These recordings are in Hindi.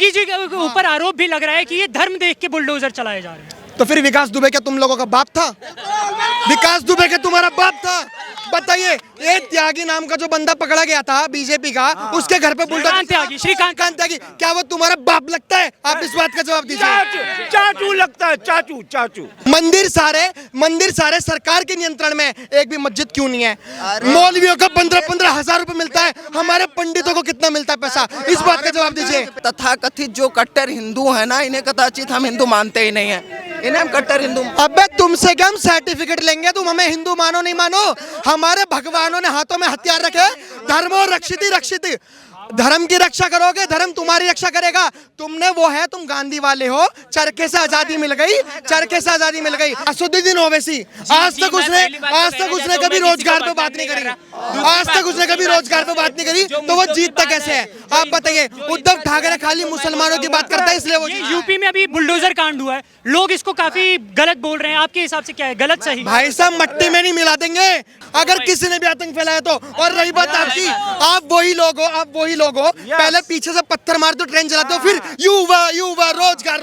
योगी जी के ऊपर आरोप भी लग रहा है कि ये धर्म देख के बुलडोजर चलाए जा रहे हैं। तो फिर विकास दुबे क्या तुम लोगों का बाप था? विकास दुबे क्या तुम्हारा बाप था? बताइए, ये त्यागी नाम का जो बंदा पकड़ा गया था बीजेपी का, उसके घर पे बुलडोजर, श्रीकांत त्यागी, क्या वो तुम्हारा बाप लगता है? आप इस बात का जवाब दीजिए। चाचू लगता है, चाचू। मंदिर सारे सरकार के नियंत्रण में, एक भी मस्जिद क्यों नहीं है? मौलवियों को 15-15 हजार रुपए मिलता है, हमारे पंडितों को कितना मिलता है पैसा? इस बात का जवाब दीजिए। तथाकथित जो कट्टर हिंदू है ना, इन्हें कदाचित हम हिंदू मानते ही नहीं है, इन्हें हम कट्टर हिंदू। अबे तुमसे क्या हम सर्टिफिकेट लेंगे? तुम हमें हिंदू मानो नहीं मानो, हमारे भगवानों ने हाथों में हथियार रखे, धर्मो रक्षिति, धर्म की रक्षा करोगे, धर्म तुम्हारी रक्षा करेगा। तुमने वो है, तुम गांधी वाले हो, चरखे से आजादी मिल गई। असदुद्दीन ओवैसी आज तक उसने कभी रोजगार पे बात नहीं करी, तो वो जीतता कैसे है? आप बताइए। उद्धव ठाकरे खाली मुसलमानों की बात करता है, इसलिए वो यूपी में अभी बुलडोजर कांड हुआ है, लोग इसको काफी गलत बोल रहे हैं। आपके हिसाब से क्या है, गलत सही? भाई साहब, मट्टी में नहीं मिला देंगे अगर किसी ने भी आतंक फैलाया तो। और रही बात आपकी, आप वही लोग हो पहले पीछे से पत्थर मारते हो, ट्रेन चलाते हो, फिर युवा रोजगार,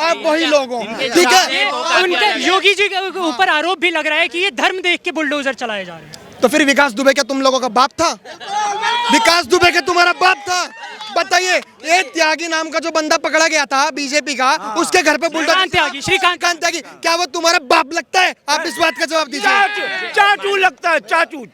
आप वही लोग हो, ठीक है? उनके योगी जी के ऊपर आरोप भी लग रहा है कि ये धर्म देख के बुलडोजर चलाए जा रहे हैं। तो फिर विकास दुबे क्या तुम लोगों का बाप था? विकास दुबे क्या तुम्हारा बाप था? बताइए, ये त्यागी नाम का जो बंदा पकड़ा गया था बीजेपी का, उसके घर पे बुलडोजर, श्रीकांत त्यागी, क्या वो तुम्हारा बाप लगता है? आप इस बात का जवाब दीजिए। चाचू लगता है, चाचू।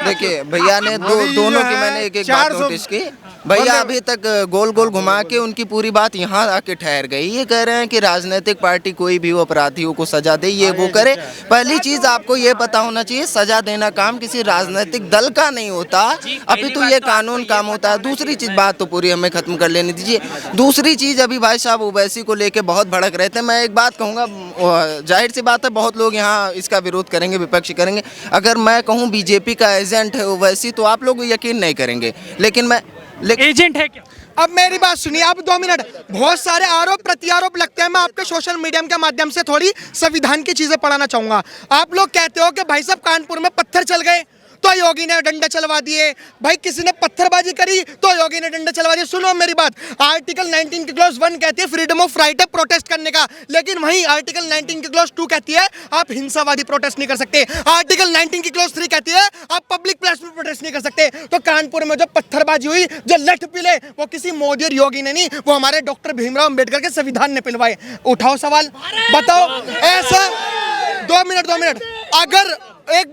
देखिए भैया ने दोनों की मैंने एक बात नोटिस की। भैया अभी तक गोल घुमा के उनकी पूरी बात यहाँ आके ठहर गई। ये कह रहे हैं कि राजनीतिक पार्टी कोई भी हो अपराधियों को सजा दे, ये वो करे। पहली चीज आपको ये पता होना चाहिए, सजा देना काम किसी राजनीतिक दल का नहीं होता, अभी तो ये कानून काम होता है। दूसरी चीज, बात तो पूरी हमें खत्म कर लेने दीजिए। दूसरी चीज, अभी भाई साहब ओवैसी को लेके बहुत भड़क रहे थे। मैं एक बात कहूँगा, जाहिर सी बात है बहुत लोग यहाँ इसका विरोध करेंगे, विपक्ष करेंगे। अगर मैं कहूँ बीजेपी का एजेंट है ओवैसी, तो आप लोग यकीन नहीं करेंगे, लेकिन एजेंट है क्या? अब मेरी बात सुनिए, आप 2 मिनट। बहुत सारे आरोप प्रत्यारोप लगते हैं, मैं आपके सोशल मीडिया के माध्यम से थोड़ी संविधान की चीजें पढ़ाना चाहूंगा। आप लोग कहते हो कि भाई साहब कानपुर में पत्थर चल गए तो योगी ने डंडे चलवा दिए, भाई किसी ने पत्थरबाजी करी तो योगी ने डंडे चलवा दिए। सुनो मेरी बात, आर्टिकल 19 की क्लॉज 1 कहती है फ्रीडम ऑफ राइट है प्रोटेस्ट करने का, लेकिन वहीं आर्टिकल 19 की क्लॉज 2 कहती है आप हिंसावादी प्रोटेस्ट नहीं कर सकते। आर्टिकल 19 की क्लॉज 3 कहती है आप पब्लिक प्लेस में प्रोटेस्ट नहीं कर सकते। तो कानपुर में जो पत्थरबाजी हुई, जो लठ पिले, वो किसी मोदी और योगी ने नहीं, वो हमारे डॉक्टर भीमराव अंबेडकर के संविधान ने पिलवाए। उठाओ सवाल, बताओ ऐसा। 2 मिनट। अगर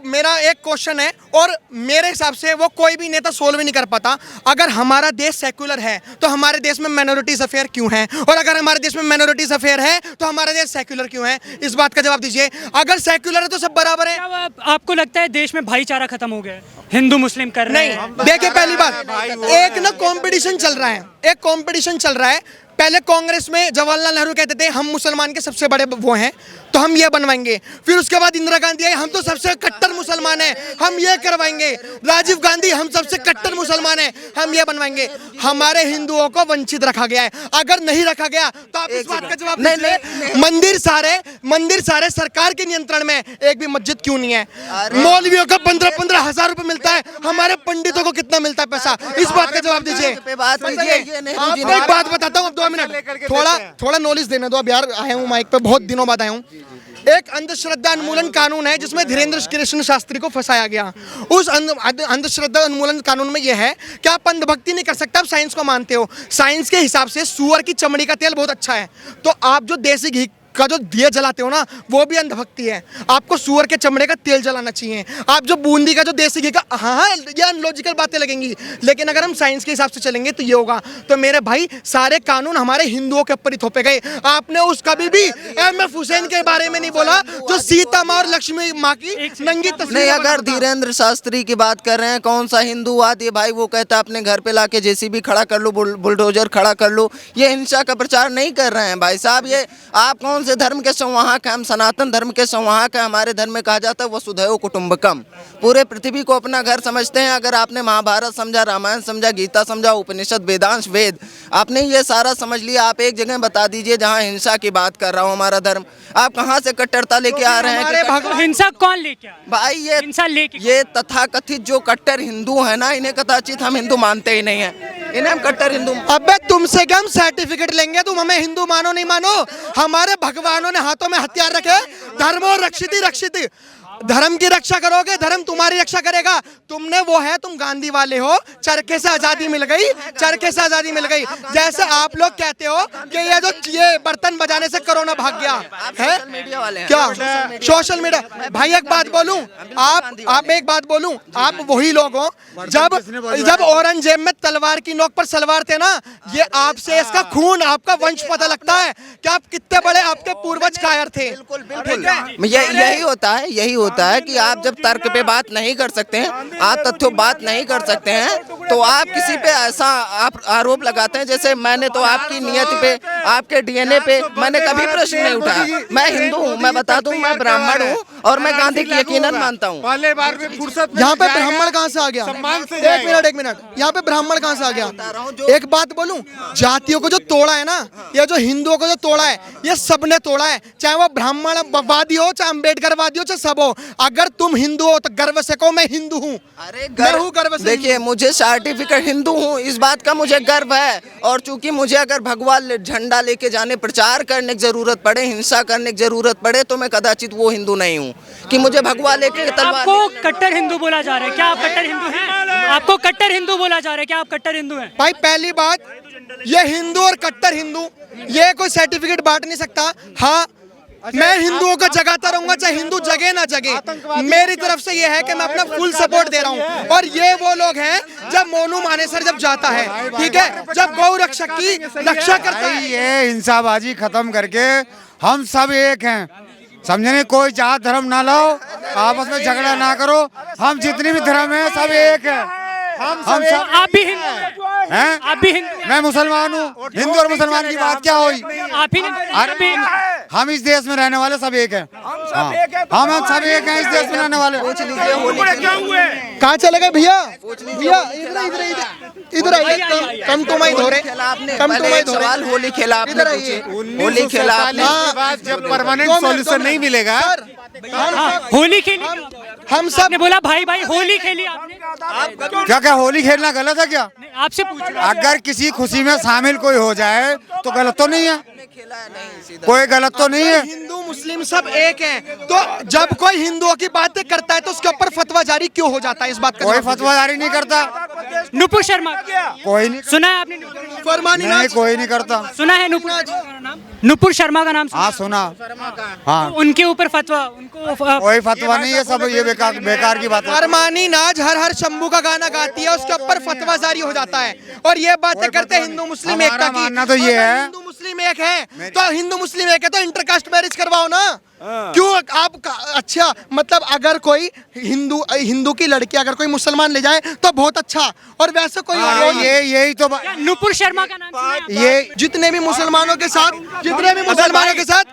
मेरा एक क्वेश्चन है, और मेरे हिसाब से वो कोई भी नेता सोल्व नहीं कर पाता। अगर हमारा देश सेक्युलर है तो हमारे देश में माइनॉरिटीज अफेयर क्यों है? और अगर हमारे देश में माइनॉरिटीज अफेयर है तो हमारा देश सेक्युलर क्यों है? इस बात का जवाब दीजिए। अगर सेक्युलर है तो सब बराबर है। आपको लगता है देश में भाईचारा खत्म हो गया है, हिंदू मुस्लिम कर रहे हैं? नहीं, देखिए पहली बात, एक ना कंपटीशन चल रहा है। पहले कांग्रेस में जवाहरलाल नेहरू कहते थे हम मुसलमान के सबसे बड़े वो हैं, तो हम ये बनवाएंगे। फिर उसके बाद इंदिरा गांधी आई, हम तो सबसे कट्टर मुसलमान हैं, हम ये करवाएंगे। राजीव गांधी, हम सबसे कट्टर मुसलमान हैं, हम ये बनवाएंगे। हमारे हिंदुओं को वंचित रखा गया है। अगर नहीं रखा गया तो आप इस बात का जवाब दीजिए। मंदिर सारे सरकार के नियंत्रण में, एक भी मस्जिद क्यों नहीं है? मौलवियों को 15-15 हजार रुपए मिलता है, हमारे पंडितों को कितना मिलता है पैसा? इस बात का जवाब दीजिए। आपको एक बात बताता हूँ, 2 मिनट, थोड़ा नॉलेज देने दो। अब यार आया हूँ माइक पे, बहुत दिनों बाद आया हूँ। एक अंधश्रद्धा उन्मूलन कानून है जिसमें धीरेन्द्र कृष्ण शास्त्री को फंसाया गया। उस अंधश्रद्धा उन्मूलन कानून में यह है कि आप अंधभक्ति नहीं कर सकते, आप साइंस को मानते हो। साइंस के हिसाब से सुअर की चमड़ी का तेल बहुत अच्छा है, तो आप जो देसी घी का जो दिया जलाते हो ना, वो भी अंधभक्ति है। आपको सुअर के चमड़े का तेल जलाना चाहिए। आप जो बूंदी का जो देसी घी का, हाँ ये अनलॉजिकल बातें लगेंगी, लेकिन अगर हम साइंस के हिसाब से चलेंगे तो ये होगा। तो मेरे भाई, सारे कानून हमारे हिंदुओं के ऊपर ही थोपे गए। आपने उस कभी भी MF हुसैन के बारे में नहीं बोला, जो सीता माँ और लक्ष्मी माँ की नंगी तस्वीर। नहीं, अगर धीरेन्द्र शास्त्री की बात कर रहे हैं, कौन सा हिंदूवाद ये भाई? वो कहता है अपने घर पे लाके JCB खड़ा कर लो, बुलडोजर खड़ा कर लो। ये हिंसा का प्रचार नहीं कर रहे हैं भाई साहब। ये आप कौन से धर्म के संवाहक हैं? हम सनातन धर्म के संवाहक हैं। हमारे धर्म में कहा जाता है वसुधैव कुटुंबकम, पूरे पृथ्वी को अपना घर समझते हैं। अगर आपने महाभारत समझा, रामायण समझा, गीता समझा, उपनिषद, वेदांश, वेद, आपने ये सारा समझ लिया। आप एक जगह बता दीजिए जहां हिंसा की बात कर रहा हूं हमारा धर्म। आप कहां से कट्टरता लेके आ रहे हैं? हिंसा कौन लेके आया भाई? ये तथाकथित जो कट्टर हिंदू है ना, इन्हें कदाचित हम हिंदू मानते ही नहीं है, इन्हें हम कट्टर हिंदू। अबे तुमसे क्या हम सर्टिफिकेट लेंगे, तुम हमें हिंदू मानो नहीं मानो। हमारे भगवानों ने हाथों में हथियार रखे, धर्मो रक्षिति रक्षिति, धर्म की रक्षा करोगे, धर्म तुम्हारी रक्षा करेगा। तुमने वो है, तुम गांधी वाले हो, चरखे से आजादी मिल गई, चरखे से आजादी मिल गई। जैसे आप लोग कहते हो कि ये बर्तन बजाने से कोरोना भाग गया है, मीडिया वाले हैं। क्या सोशल मीडिया? भाई एक बात बोलूं, आप एक बात बोलूं, आप वही लोग हो जब औरंगजेब में तलवार की नोक पर सलवार थे ना, ये आपसे इसका खून, आपका वंश पता लगता है कि आप कितने बड़े आपके पूर्वज कायर थे। यही होता है कि आप जब तर्क पे बात नहीं कर सकते हैं, आप तथ्यों बात नहीं कर सकते हैं, तो आप किसी पे ऐसा आप आरोप लगाते हैं। जैसे मैंने तो आपकी नियत पे, आपके डीएनए पे मैंने कभी प्रश्न नहीं उठाया। मैं हिंदू हूँ, मैं बता दूं, मैं ब्राह्मण हूँ और मैं गांधी की यकीनन मानता हूँ। पहले बार में फुर्सत यहाँ पे ब्राह्मण कहाँ से आ गया? एक मिनट, यहाँ पे ब्राह्मण कहाँ से आ गया? एक बात बोलूं, जातियों को जो तोड़ा है ना, ये जो हिंदुओं को जो तोड़ा है, ये सबने तोड़ा है। चाहे वो ब्राह्मणवादी हो, चाहे अम्बेडकरवादी हो, चाहे सब हो। अगर तुम हिंदू हो तो गर्व से कहो मैं हिंदू हूँ। अरे मैं हूँ गर्व से। देखिए, मुझे सर्टिफिकेट हिंदू हूँ, इस बात का मुझे गर्व है। और चूंकि मुझे अगर भगवा झंडा लेके जाने, प्रचार करने की जरूरत पड़े, हिंसा करने की जरूरत पड़े, तो मैं कदाचित वो हिंदू नहीं हूँ कि मुझे भगवा लेके तलवार। आपको कट्टर हिंदू बोला जा रहा है, क्या आप कट्टर हिंदू हैं? आपको कट्टर हिंदू बोला जा रहा है, क्या आप कट्टर हिंदू हैं? भाई पहली बात, ये हिंदू और कट्टर हिंदू ये कोई सर्टिफिकेट बांट नहीं सकता। हाँ, मैं हिंदुओं को जगाता रहूंगा, चाहे हिंदू जगे ना जगे। मेरी तरफ से ये है कि मैं अपना फुल सपोर्ट दे रहा हूँ। और ये वो लोग हैं जब मोनू मानेसर जब जाता है, ठीक है, जब गौ रक्षक की रक्षा करता है, ये हिंसाबाजी खत्म करके हम सब एक हैं, समझने? कोई जात धर्म ना लाओ, आपस में झगड़ा ना करो। हम जितने भी धर्म हैं सब एक है। हम सब आप भी हिंदू हैं? आप भी हिंदू? मैं मुसलमान हूँ। हिंदू और मुसलमान की बात क्या हुई? आप ही नहीं? हम इस देश में रहने वाले सब एक हैं। हम सब एक हैं इस देश में रहने वाले। कहाँ चले गए भैया? भैया इधर आइए, कम टू माइक हो रहे, कम टू माइक हो रहे। होली खेला आपने, होली खेला आपने। जब परमानेंट सॉल्यूशन नहीं मिलेगा, होली खेली, हम सब ने बोला भाई भाई होली खेली आपने? क्या होली खेलना गलत है क्या? आपसे पूछ रहा हूं। अगर किसी खुशी में शामिल कोई हो जाए तो गलत तो नहीं है? कोई गलत तो नहीं है? हिंदू मुस्लिम सब एक हैं। तो जब कोई हिंदुओं की बातें करता है तो उसके ऊपर फतवा जारी क्यों हो जाता है? इस बात का कोई जवाब फतवा जारी नहीं करता। नुपुर शर्मा, कोई नहीं, सुना है आपने? फरमानी नहीं, कोई नहीं करता। सुना है नुपुर शर्मा का नाम? हाँ सुना। हाँ, उनके ऊपर फतवा, उनको कोई फतवा नहीं है, सब ये बेकार की बात है। फरमानी नाज हर हर शंभू का गाना गाती है, उसके ऊपर फतवा जारी हो जाता है। और ये बातें करते हैं हिंदू मुस्लिम एकता की। मानना तो ये है, हिंदू मुस्लिम एक है तो हिंदू मुस्लिम एक है तो इंटरकास्ट मैरिज करवाओ ना। क्यों आप अच्छा, मतलब अगर कोई हिंदू की लड़की अगर कोई मुसलमान ले जाए तो बहुत अच्छा। और वैसे कोई यही तो नुपुर शर्मा का नाम सुना है? ये जितने भी मुसलमानों के साथ, जितने भी मुसलमानों के साथ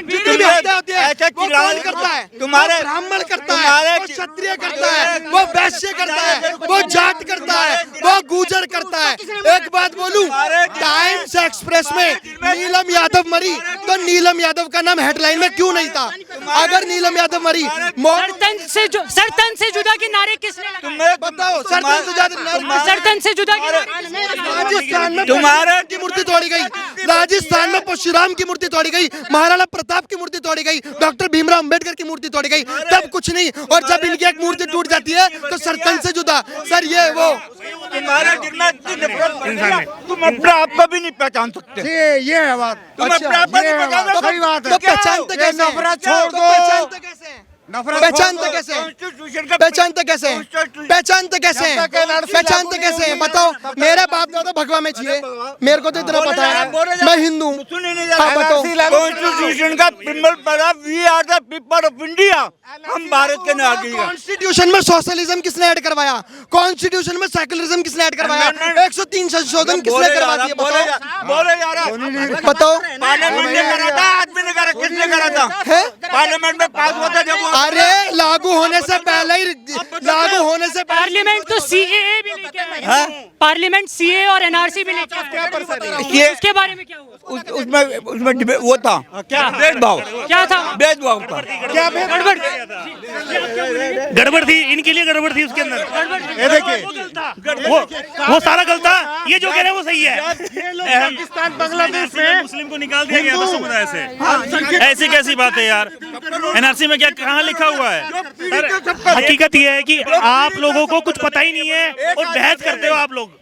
जितनी भी हत्या होती है, वो कौन करता है? तुम्हारे ब्राह्मण करता है, वो क्षत्रिय करता है, वो वैश्य करता है, वो जाट करता है, वो गुजर करता है। एक बात बोलूं, टाइम्स एक्सप्रेस में नीलम यादव मरी तो नीलम यादव का नाम हेडलाइन में क्यों नहीं था? अगर नीलम यादव मरी, सरतन से जुदा के नारे किसने लगाए? बताओ, सरतन से जुदा के राजस्थान में तुम्हारा की मूर्ति तोड़ी गई, राजस्थान में परशुराम की मूर्ति तोड़ी गई, महाराणा प्रताप की मूर्ति तोड़ी गई, डॉक्टर भीमराव अंबेडकर की मूर्ति तोड़ी गई, तब कुछ नहीं। और जब इनकी एक मूर्ति टूट जाती है तो सरतन से जुदा। सर ये वो तुम्हारा गिरना तुम अपने आप को भी नहीं पहचान सकते। ये है बात। तुम अपने आप को नहीं पहचान सकते। सही बात है। तो पहचानते कैसे? नफरत छोड़ दो। पहचानते कैसे? नफरत पहचानते कैसे? पहचानते कैसे? पहचानते कैसे? पहचानते कैसे? बताओ। मेरे बाप दादा भगवा में जिए, मेरे को तो इतना पता है, मैं हिंदू हूँ। हाँ बताओ। कॉन्स्टिट्यूशन का सिंबल पड़ा, we are the people of India. हम भारत के नागरिक हैं। कॉन्स्टिट्यूशन में सोशलिज्म किसने ऐड करवाया? कॉन्स्टिट्यूशन में सेकुलरिज्म किसने ऐड करवाया? 103 संशोधन किसने करवा दिए? बताओ। बोले जा रहा बताओ। पार्लियामेंट ने करा था, आदमी ने करा, किसने करा था? हैं? पार्लियामेंट में पास हुआ था जब वो अरे लागू होने से पहले ही, लागू होने से पहले पार्लियामेंट तो सीएए भी लेके आया पार्लियामेंट सीए और एनआरसी भी लेके आया ये उसके बारे में क्या हुआ उसमें वो था क्या भेदभाव, क्या था भेदभाव था। क्या गड़बड़ गड़बड़ थी, इनके लिए गड़बड़ थी उसके अंदर। ये देखिए वो सारा गलत था, ये जो कह रहे हैं वो सही है। पाकिस्तान बांग्लादेश में मुस्लिम को निकाल दिया गया था समुदाय से, ऐसी कैसी बात है यार? एनआरसी में क्या कहाँ लिखा हुआ है? हकीकत ये है कि आप लोगों को कुछ पता ही नहीं है और बहस करते हो आप लोग।